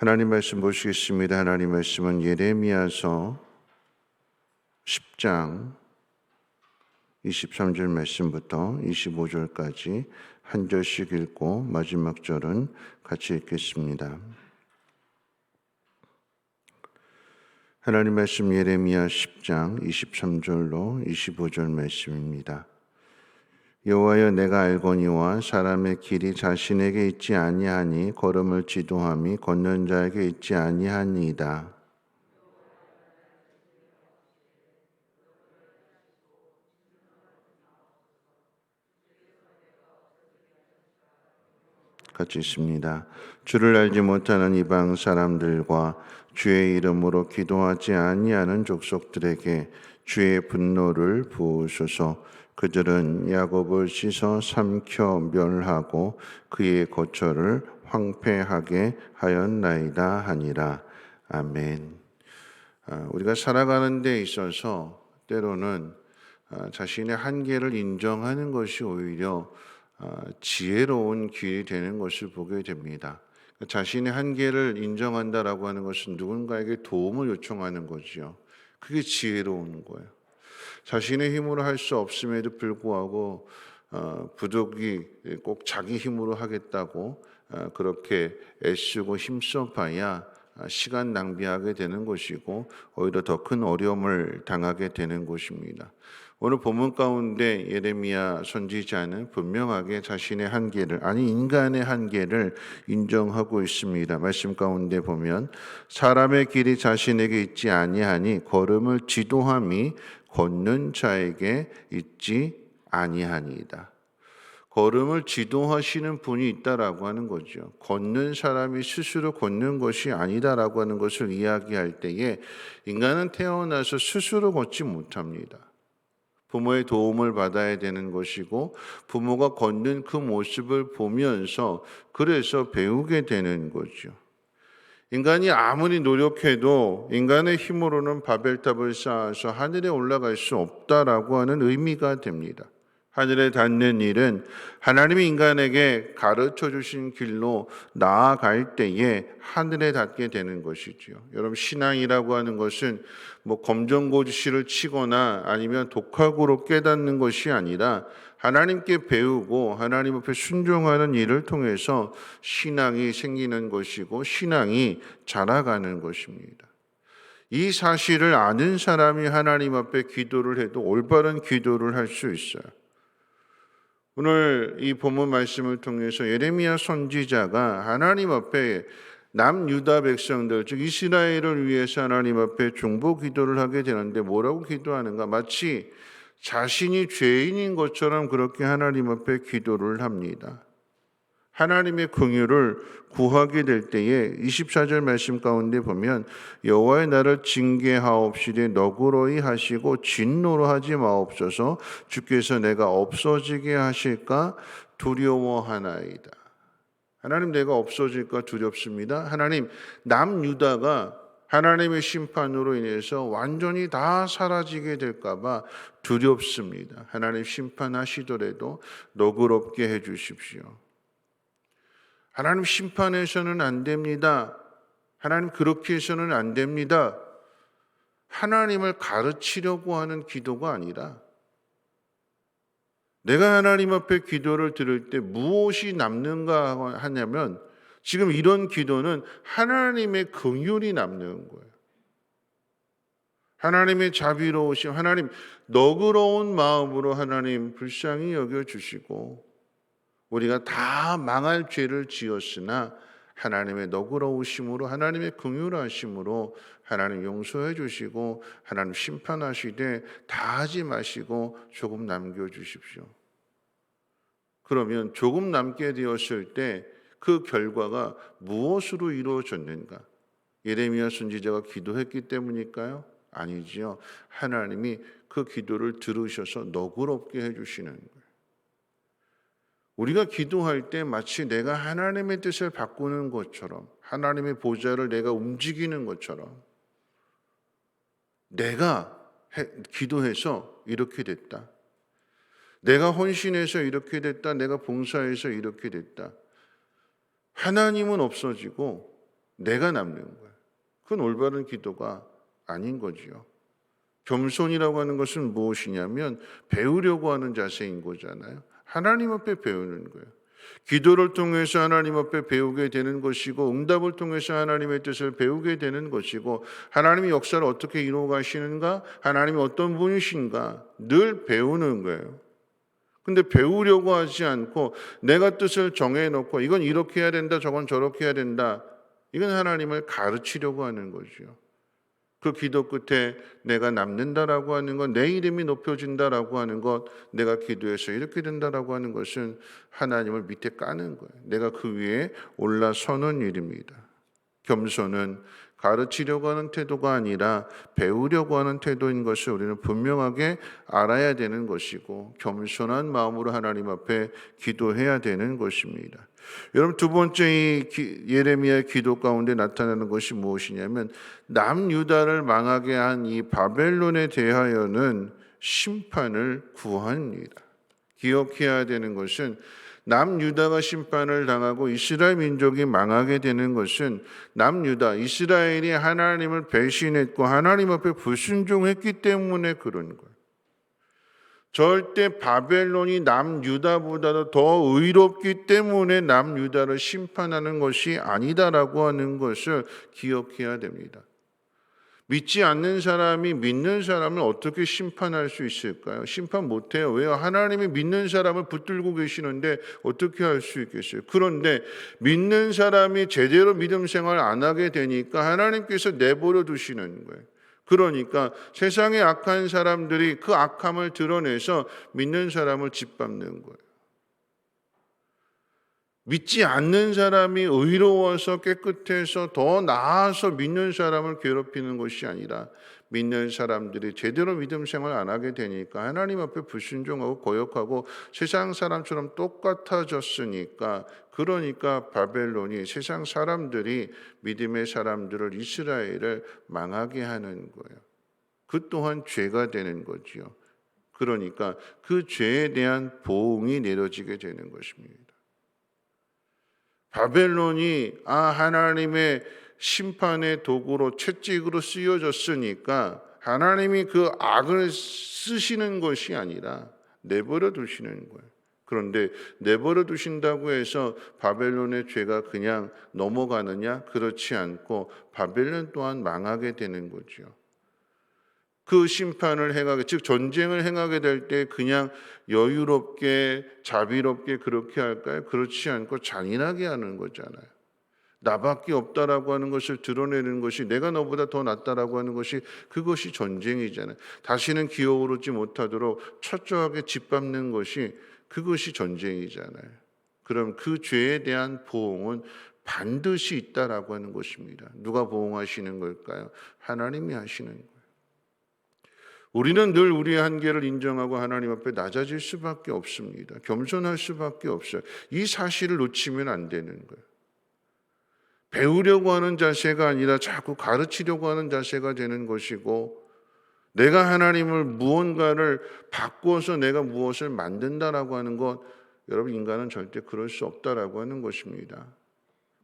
하나님 말씀 보시겠습니다. 하나님 말씀은 예레미야서 10장 23절 말씀부터 25절까지 한 절씩 읽고 마지막 절은 같이 읽겠습니다. 하나님 말씀 예레미야 10장 23절로 25절 말씀입니다. 여호와여, 내가 알거니와 사람의 길이 자신에게 있지 아니하니 걸음을 지도함이 걷는 자에게 있지 아니하니이다. 같이 있습니다. 주를 알지 못하는 이방 사람들과 주의 이름으로 기도하지 아니하는 족속들에게 주의 분노를 부으소서. 그들은 야곱을 씻어 삼켜 멸하고 그의 거처를 황폐하게 하였나이다 하니라. 아멘. 우리가 살아가는 데 있어서 때로는 자신의 한계를 인정하는 것이 오히려 지혜로운 길이 되는 것을 보게 됩니다. 자신의 한계를 인정한다라고 하는 것은 누군가에게 도움을 요청하는 거지요. 그게 지혜로운 거예요. 자신의 힘으로 할 수 없음에도 불구하고 부족이 꼭 자기 힘으로 하겠다고 그렇게 애쓰고 힘써봐야 시간 낭비하게 되는 것이고 오히려 더 큰 어려움을 당하게 되는 것입니다. 오늘 본문 가운데 예레미야 선지자는 분명하게 자신의 한계를, 아니 인간의 한계를 인정하고 있습니다. 말씀 가운데 보면 사람의 길이 자신에게 있지 아니하니 걸음을 지도함이 걷는 자에게 있지 아니하니이다. 걸음을 지도하시는 분이 있다라고 하는 거죠. 걷는 사람이 스스로 걷는 것이 아니다라고 하는 것을 이야기할 때에 인간은 태어나서 스스로 걷지 못합니다. 부모의 도움을 받아야 되는 것이고 부모가 걷는 그 모습을 보면서 그래서 배우게 되는 거죠. 인간이 아무리 노력해도 인간의 힘으로는 바벨탑을 쌓아서 하늘에 올라갈 수 없다라고 하는 의미가 됩니다. 하늘에 닿는 일은 하나님이 인간에게 가르쳐 주신 길로 나아갈 때에 하늘에 닿게 되는 것이지요. 여러분, 신앙이라고 하는 것은 검정고시를 치거나 아니면 독학으로 깨닫는 것이 아니라 하나님께 배우고 하나님 앞에 순종하는 일을 통해서 신앙이 생기는 것이고 신앙이 자라가는 것입니다. 이 사실을 아는 사람이 하나님 앞에 기도를 해도 올바른 기도를 할 수 있어요. 오늘 이 본문 말씀을 통해서 예레미야 선지자가 하나님 앞에 남유다 백성들, 즉 이스라엘을 위해서 하나님 앞에 중보 기도를 하게 되는데 뭐라고 기도하는가? 마치 자신이 죄인인 것처럼 그렇게 하나님 앞에 기도를 합니다. 하나님의 긍휼을 구하게 될 때에 24절 말씀 가운데 보면 여호와의 나를 징계하옵시되 너그러이 하시고 진노로 하지 마옵소서. 주께서 내가 없어지게 하실까 두려워하나이다. 하나님, 내가 없어질까 두렵습니다. 하나님, 남유다가 하나님의 심판으로 인해서 완전히 다 사라지게 될까 봐 두렵습니다. 하나님, 심판하시더라도 너그럽게 해 주십시오. 하나님, 심판해서는 안 됩니다. 하나님, 그렇게 해서는 안 됩니다. 하나님을 가르치려고 하는 기도가 아니라 내가 하나님 앞에 기도를 드릴 때 무엇이 남는가 하냐면 지금 이런 기도는 하나님의 긍휼이 남는 거예요. 하나님의 자비로우심, 하나님 너그러운 마음으로 하나님 불쌍히 여겨주시고 우리가 다 망할 죄를 지었으나 하나님의 너그러우심으로 하나님의 긍휼하심으로 하나님 용서해 주시고 하나님 심판하시되 다 하지 마시고 조금 남겨주십시오. 그러면 조금 남게 되었을 때 그 결과가 무엇으로 이루어졌는가? 예레미야 선지자가 기도했기 때문일까요? 아니지요. 하나님이 그 기도를 들으셔서 너그럽게 해주시는 거예요. 우리가 기도할 때 마치 내가 하나님의 뜻을 바꾸는 것처럼 하나님의 보좌를 내가 움직이는 것처럼 내가 기도해서 이렇게 됐다. 내가 헌신해서 이렇게 됐다. 내가 봉사해서 이렇게 됐다. 하나님은 없어지고 내가 남는 거예요. 그건 올바른 기도가 아닌 거지요. 겸손이라고 하는 것은 무엇이냐면 배우려고 하는 자세인 거잖아요. 하나님 앞에 배우는 거예요. 기도를 통해서 하나님 앞에 배우게 되는 것이고 응답을 통해서 하나님의 뜻을 배우게 되는 것이고 하나님의 역사를 어떻게 이루어 가시는가, 하나님이 어떤 분이신가 늘 배우는 거예요. 근데 배우려고 하지 않고 내가 뜻을 정해놓고 이건 이렇게 해야 된다, 저건 저렇게 해야 된다, 이건 하나님을 가르치려고 하는 거죠. 그 기도 끝에 내가 남는다라고 하는 것, 내 이름이 높여진다라고 하는 것, 내가 기도해서 이렇게 된다라고 하는 것은 하나님을 밑에 까는 거예요. 내가 그 위에 올라서는 일입니다. 겸손은 가르치려고 하는 태도가 아니라 배우려고 하는 태도인 것을 우리는 분명하게 알아야 되는 것이고 겸손한 마음으로 하나님 앞에 기도해야 되는 것입니다. 여러분, 두 번째 이 예레미야의 기도 가운데 나타나는 것이 무엇이냐면 남유다를 망하게 한 이 바벨론에 대하여는 심판을 구합니다. 기억해야 되는 것은 남유다가 심판을 당하고 이스라엘 민족이 망하게 되는 것은 남유다, 이스라엘이 하나님을 배신했고 하나님 앞에 불순종했기 때문에 그런 거예요. 절대 바벨론이 남유다보다도 더 의롭기 때문에 남유다를 심판하는 것이 아니다라고 하는 것을 기억해야 됩니다. 믿지 않는 사람이 믿는 사람을 어떻게 심판할 수 있을까요? 심판 못해요. 왜요? 하나님이 믿는 사람을 붙들고 계시는데 어떻게 할 수 있겠어요? 그런데 믿는 사람이 제대로 믿음 생활 안 하게 되니까 하나님께서 내버려 두시는 거예요. 그러니까 세상의 악한 사람들이 그 악함을 드러내서 믿는 사람을 짓밟는 거예요. 믿지 않는 사람이 의로워서 깨끗해서 더 나아서 믿는 사람을 괴롭히는 것이 아니라 믿는 사람들이 제대로 믿음 생활 안 하게 되니까 하나님 앞에 불순종하고 거역하고 세상 사람처럼 똑같아졌으니까, 그러니까 바벨론이 세상 사람들이 믿음의 사람들을, 이스라엘을 망하게 하는 거예요. 그 또한 죄가 되는 거지요. 그러니까 그 죄에 대한 보응이 내려지게 되는 것입니다. 바벨론이 하나님의 심판의 도구로 채찍으로 쓰여졌으니까 하나님이 그 악을 쓰시는 것이 아니라 내버려 두시는 거예요. 그런데 내버려 두신다고 해서 바벨론의 죄가 그냥 넘어가느냐? 그렇지 않고 바벨론 또한 망하게 되는 거죠. 그 심판을 행하게, 즉 전쟁을 행하게 될 때 그냥 여유롭게 자비롭게 그렇게 할까요? 그렇지 않고 잔인하게 하는 거잖아요. 나밖에 없다라고 하는 것을 드러내는 것이, 내가 너보다 더 낫다라고 하는 것이, 그것이 전쟁이잖아요. 다시는 기어오르지 못하도록 철저하게 짓밟는 것이, 그것이 전쟁이잖아요. 그럼 그 죄에 대한 보응은 반드시 있다라고 하는 것입니다. 누가 보응하시는 걸까요? 하나님이 하시는 거예요. 우리는 늘 우리의 한계를 인정하고 하나님 앞에 낮아질 수밖에 없습니다. 겸손할 수밖에 없어요. 이 사실을 놓치면 안 되는 거예요. 배우려고 하는 자세가 아니라 자꾸 가르치려고 하는 자세가 되는 것이고, 내가 하나님을 무언가를 바꾸어서 내가 무엇을 만든다라고 하는 것, 여러분, 인간은 절대 그럴 수 없다라고 하는 것입니다.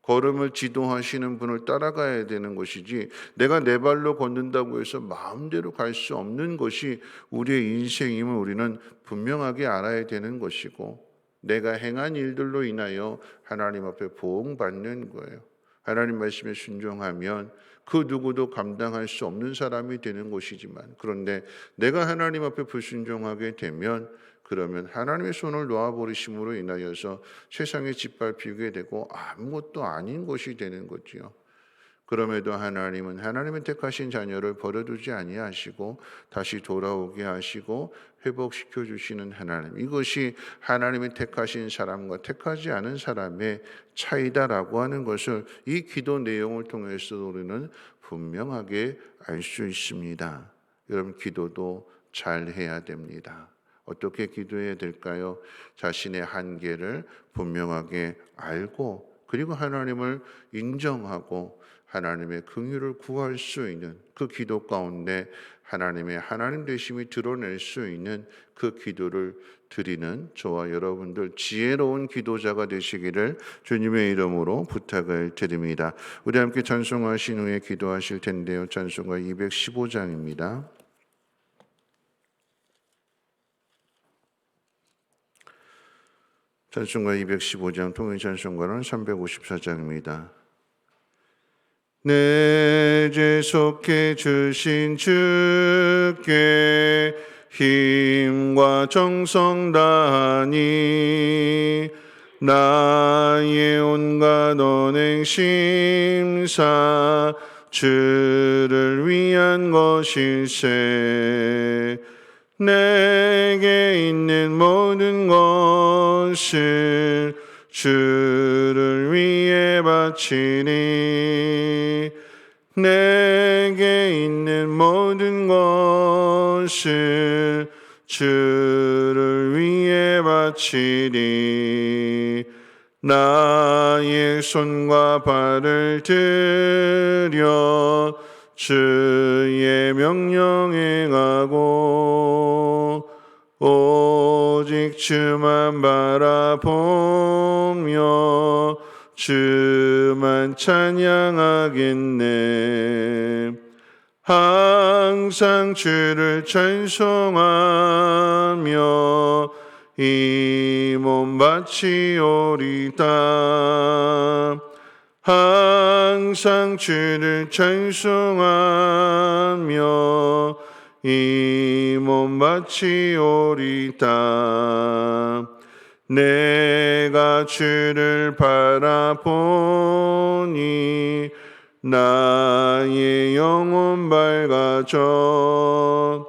걸음을 지도하시는 분을 따라가야 되는 것이지, 내가 내 발로 걷는다고 해서 마음대로 갈 수 없는 것이 우리의 인생임을 우리는 분명하게 알아야 되는 것이고, 내가 행한 일들로 인하여 하나님 앞에 보응받는 거예요. 하나님 말씀에 순종하면 그 누구도 감당할 수 없는 사람이 되는 것이지만, 그런데 내가 하나님 앞에 불순종하게 되면, 그러면 하나님의 손을 놓아버리심으로 인하여서 세상에 짓밟히게 되고 아무것도 아닌 것이 되는 거지요. 그럼에도 하나님은 하나님의 택하신 자녀를 버려두지 아니하시고 다시 돌아오게 하시고 회복시켜 주시는 하나님, 이것이 하나님의 택하신 사람과 택하지 않은 사람의 차이다라고 하는 것을 이 기도 내용을 통해서 우리는 분명하게 알 수 있습니다. 여러분, 기도도 잘 해야 됩니다. 어떻게 기도해야 될까요? 자신의 한계를 분명하게 알고, 그리고 하나님을 인정하고 하나님의 긍휼을 구할 수 있는 그 기도 가운데 하나님의 하나님 되심이 드러낼 수 있는 그 기도를 드리는 저와 여러분들 지혜로운 기도자가 되시기를 주님의 이름으로 부탁을 드립니다. 우리 함께 찬송하신 후에 기도하실 텐데요. 찬송가 215장입니다. 찬송가 215장 통일 찬송가는 354장입니다. 내 죄 속해 주신 주께 힘과 정성 다하니 나의 온갖 언행 심사 주를 위한 것일세. 내게 있는 모든 것을 주를 위해 바치니 내게 있는 모든 것을 주를 위해 바치니 나의 손과 발을 들여 주의 명령 행하고 오직 주만 바라보며 주만 찬양하겠네. 항상 주를 찬송하며 이 몸 바치오리다. 항상 주를 찬송하며 이 몸 바치오리다. 내가 주를 바라보니 나의 영혼 밝아져.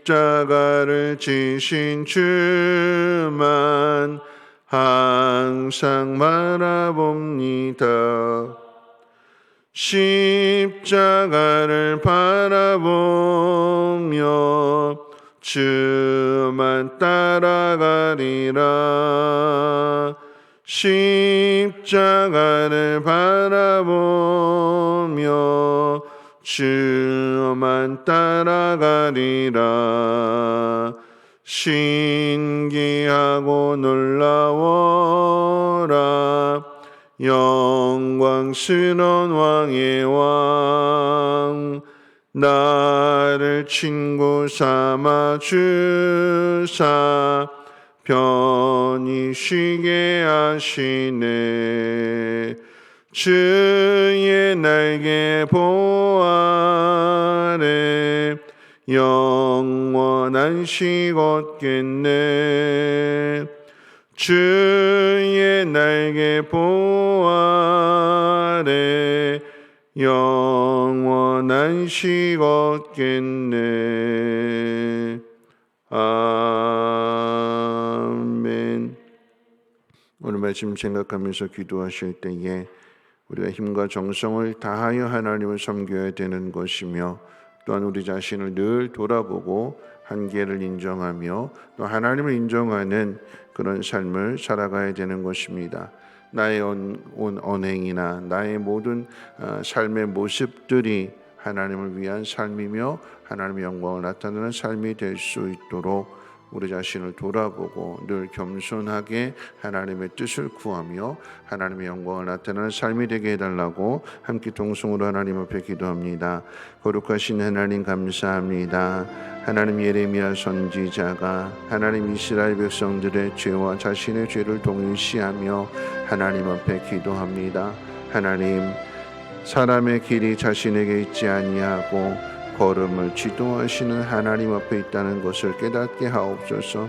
십자가를 지신 주만 항상 바라봅니다. 십자가를 바라보며 주만 따라가리라. 십자가를 바라보며 주만 따라가리라. 신기하고 놀라워라. 영광스러운 왕의 왕. 나를 친구 삼아 주사 편히 쉬게 하시네. 주의 날개 보호 아래 영원한 식 얻겠네. 주의 날개 보호 아래 영원한 식 얻겠네. 아멘. 오늘 말씀 생각하면서 기도하실 때에 우리가 힘과 정성을 다하여 하나님을 섬겨야 되는 것이며, 또한 우리 자신을 늘 돌아보고 한계를 인정하며 또 하나님을 인정하는 그런 삶을 살아가야 되는 것입니다. 나의 언행이나 나의 모든 삶의 모습들이 하나님을 위한 삶이며 하나님의 영광을 나타내는 삶이 될 수 있도록 우리 자신을 돌아보고 늘 겸손하게 하나님의 뜻을 구하며 하나님의 영광을 나타내는 삶이 되게 해달라고 함께 동성으로 하나님 앞에 기도합니다. 거룩하신 하나님 감사합니다. 하나님, 예레미야 선지자가 하나님 이스라엘 백성들의 죄와 자신의 죄를 동일시하며 하나님 앞에 기도합니다. 하나님, 사람의 길이 자신에게 있지 아니하고 걸음을 지도하시는 하나님 앞에 있다는 것을 깨닫게 하옵소서.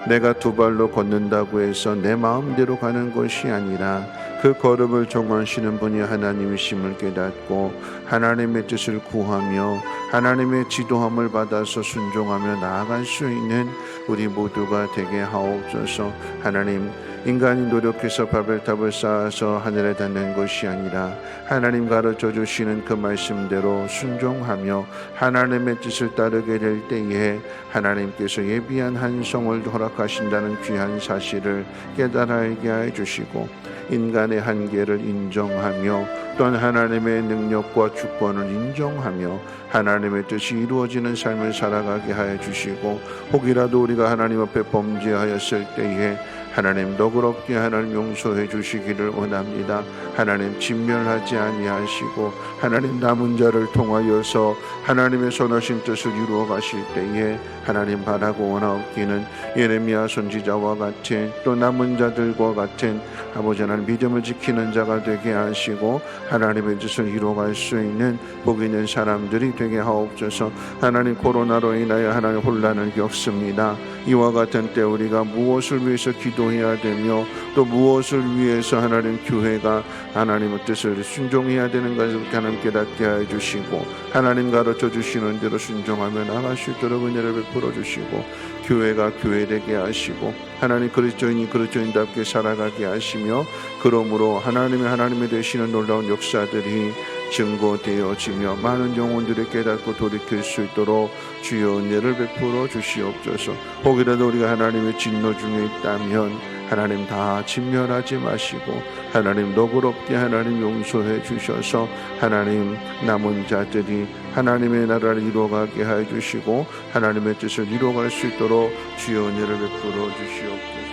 내가 두 발로 걷는다고 해서 내 마음대로 가는 것이 아니라 그 걸음을 정하시는 분이 하나님이심을 깨닫고 하나님의 뜻을 구하며 하나님의 지도함을 받아서 순종하며 나아갈 수 있는 우리 모두가 되게 하옵소서. 하나님, 인간이 노력해서 바벨탑을 쌓아서 하늘에 닿는 것이 아니라 하나님 가르쳐 주시는 그 말씀대로 순종하며 하나님의 뜻을 따르게 될 때에 하나님께서 예비한 한 성을 허락하신다는 귀한 사실을 깨달아 알게 해 주시고, 인간의 한계를 인정하며 또한 하나님의 능력과 주권을 인정하며 하나님의 뜻이 이루어지는 삶을 살아가게 하여 주시고, 혹이라도 우리가 하나님 앞에 범죄하였을 때에 하나님 너그럽게 하나님 용서해 주시기를 원합니다. 하나님 진멸하지 아니하시고 하나님 남은 자를 통하여서 하나님의 선하신 뜻을 이루어 가실 때에 하나님 바라고 원하옵기는 예레미야 선지자와 같은 또 남은 자들과 같은 아버지 하나님 믿음을 지키는 자가 되게 하시고 하나님의 뜻을 이루어갈 수 있는 복 있는 사람들이 되게 하옵소서. 하나님 코로나로 인하여 하나님 혼란을 겪습니다. 이와 같은 때 우리가 무엇을 위해서 기도해야 되며 또 무엇을 위해서 하나님 교회가 하나님의 뜻을 순종해야 되는 것을 하나님 깨닫게 하여 주시고 하나님 가르쳐 주시는 대로 순종하며 나갈 수 있도록 은혜를 베풀어 주시고 교회가 교회되게 하시고 하나님 그리스도인이 그리스도인답게 살아가게 하시며 그러므로 하나님의 되시는 놀라운 역사들이 증거되어지며 많은 영혼들이 깨닫고 돌이킬 수 있도록 주여 은혜를 베풀어 주시옵소서. 혹이라도 우리가 하나님의 진노 중에 있다면 하나님 다 진멸하지 마시고 하나님 너그럽게 하나님 용서해 주셔서 하나님 남은 자들이 하나님의 나라를 이루어가게 하여 주시고 하나님의 뜻을 이루어갈 수 있도록 주여 은혜를 베풀어 주시옵소서.